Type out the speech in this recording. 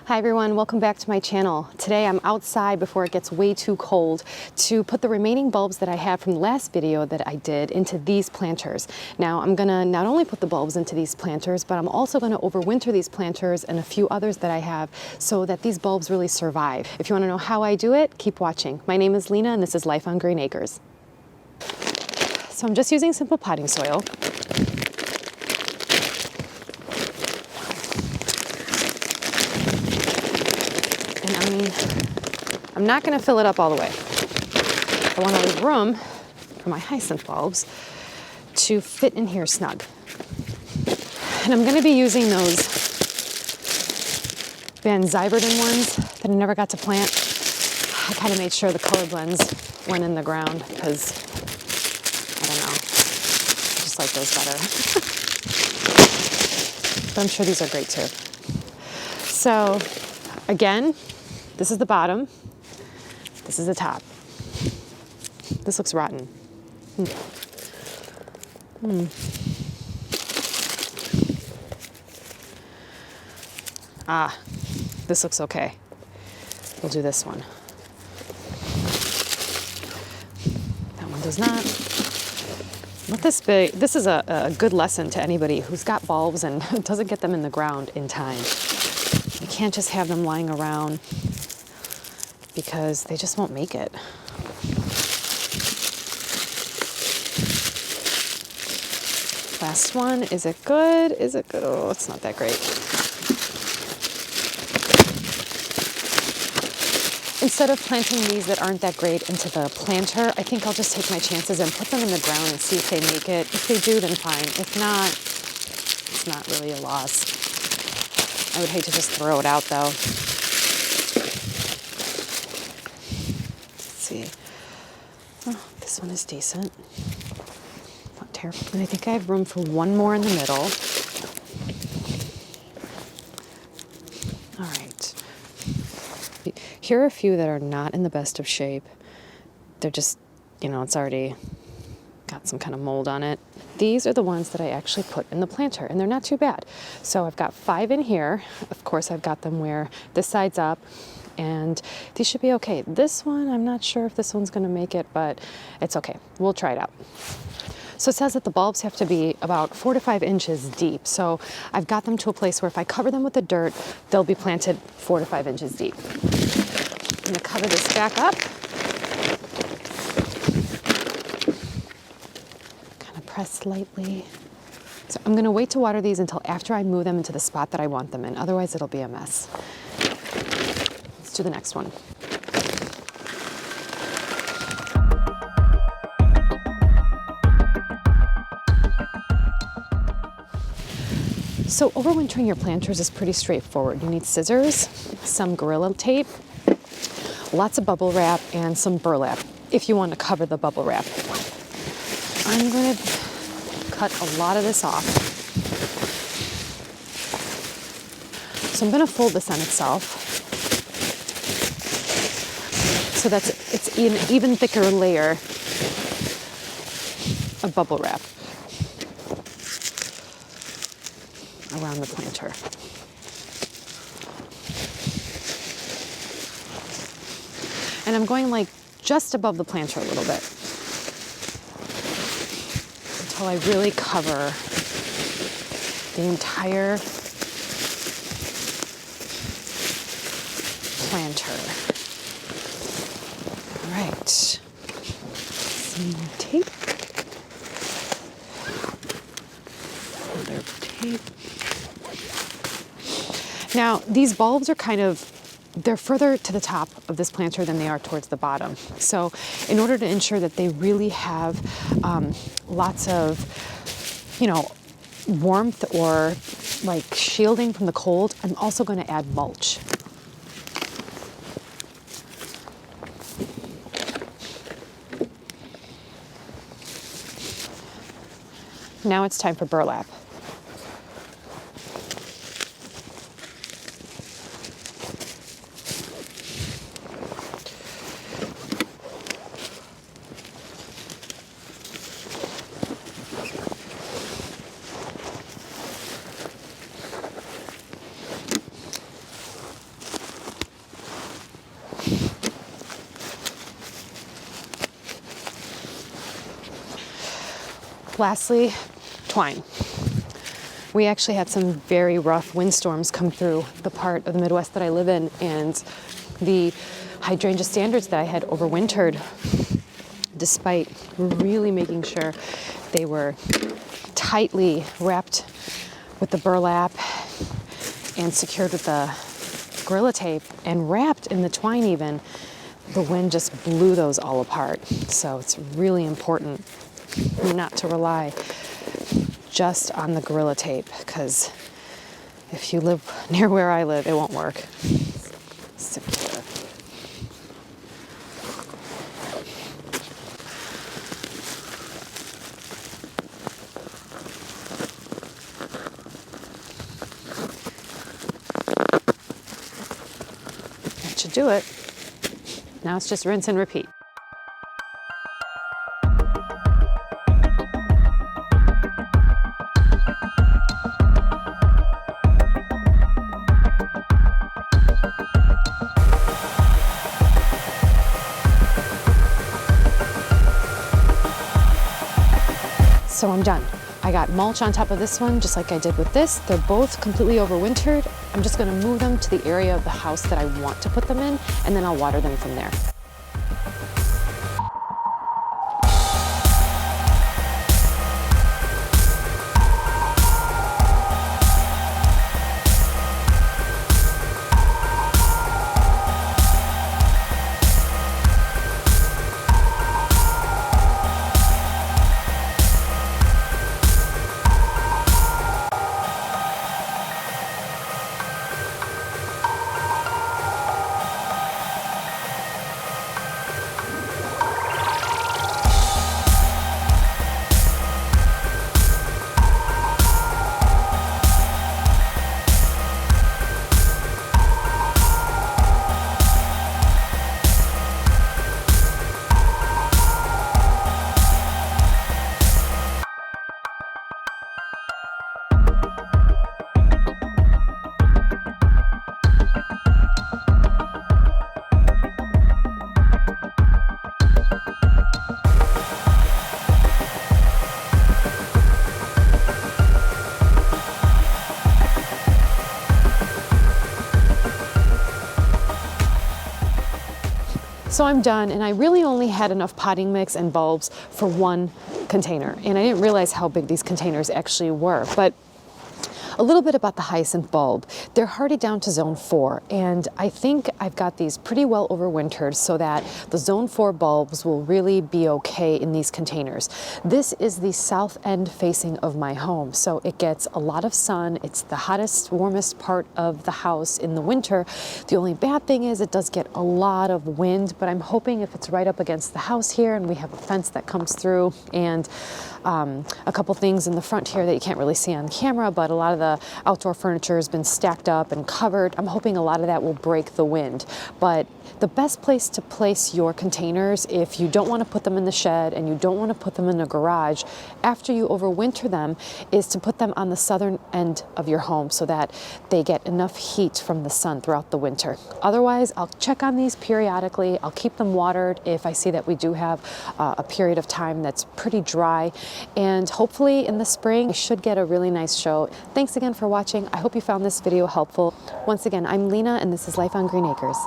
Hi everyone, welcome back to my channel. Today I'm outside before it gets way too cold to put the remaining bulbs that I had from the last video that I did into these planters. Now I'm gonna not only put the bulbs into these planters, but I'm also gonna overwinter these planters and a few others that I have so that these bulbs really survive. If you wanna know how I do it, keep watching. My name is Lena and this is Life on Green Acres. So I'm just using simple potting soil. I'm not going to fill it up all the way. I want to leave room for my hyacinth bulbs to fit in here snug. And I'm going to be using those Van Zyberden ones that I never got to plant. I kind of made sure the color blends went in the ground because, I don't know, I just like those better. But I'm sure these are great too. So again, this is the bottom. This is the top. This looks rotten. Ah, this looks okay. We'll do this one. That one does not. Let this be. This is a good lesson to anybody who's got bulbs and doesn't get them in the ground in time. You can't just have them lying around because they just won't make it. Last one, is it good? Is it good? Oh, it's not that great. Instead of planting these that aren't that great into the planter, I think I'll just take my chances and put them in the ground and see if they make it. If they do, then fine. If not, it's not really a loss. I would hate to just throw it out though. Oh, this one is decent. Not terrible. And I think I have room for one more in the middle. All right. Here are a few that are not in the best of shape. They're just, you know, it's already got some kind of mold on it. These are the ones that I actually put in the planter, and they're not too bad. So I've got 5 in here. Of course, I've got them where this side's up, and these should be okay. This one, I'm not sure if this one's gonna make it, but it's okay. We'll try it out. So it says that the bulbs have to be about 4 to 5 inches deep. So I've got them to a place where if I cover them with the dirt, they'll be planted 4 to 5 inches deep. I'm gonna cover this back up. Kind of press lightly. So I'm gonna wait to water these until after I move them into the spot that I want them in. Otherwise it'll be a mess. To the next one. So overwintering your planters is pretty straightforward. You need scissors, some Gorilla Tape, lots of bubble wrap, and some burlap if you want to cover the bubble wrap. I'm going to cut a lot of this off. So I'm going to fold this on itself. So it's an even thicker layer of bubble wrap around the planter. And I'm going like just above the planter a little bit until I really cover the entire planter. Right, some more tape, other tape. Now, these bulbs are they're further to the top of this planter than they are towards the bottom. So in order to ensure that they really have lots of, you know, warmth or like shielding from the cold, I'm also going to add mulch. Now it's time for burlap. Lastly, twine. We actually had some very rough windstorms come through the part of the Midwest that I live in, and the hydrangea standards that I had overwintered, despite really making sure they were tightly wrapped with the burlap and secured with the Gorilla Tape and wrapped in the twine even, the wind just blew those all apart. So it's really important not to rely just on the Gorilla Tape, because if you live near where I live, it won't work. Secure. That should do it. Now it's just rinse and repeat. So I'm done. I got mulch on top of this one, just like I did with this. They're both completely overwintered. I'm just gonna move them to the area of the house that I want to put them in, and then I'll water them from there. So I'm done, and I really only had enough potting mix and bulbs for one container, and I didn't realize how big these containers actually were. But a little bit about the hyacinth bulb. They're hardy down to zone 4, and I think I've got these pretty well overwintered so that the zone 4 bulbs will really be okay in these containers. This is the south end facing of my home, so it gets a lot of sun. It's the hottest, warmest part of the house in the winter. The only bad thing is it does get a lot of wind, but I'm hoping if it's right up against the house here and we have a fence that comes through and a couple things in the front here that you can't really see on camera, but a lot of the outdoor furniture has been stacked up and covered. I'm hoping a lot of that will break the wind. But the best place to place your containers, if you don't want to put them in the shed and you don't want to put them in a garage, after you overwinter them, is to put them on the southern end of your home so that they get enough heat from the sun throughout the winter. Otherwise, I'll check on these periodically. I'll keep them watered if I see that we do have a period of time that's pretty dry. And hopefully in the spring, we should get a really nice show. Thanks again for watching. I hope you found this video helpful. Once again, I'm Lena, and this is Life on Green Acres.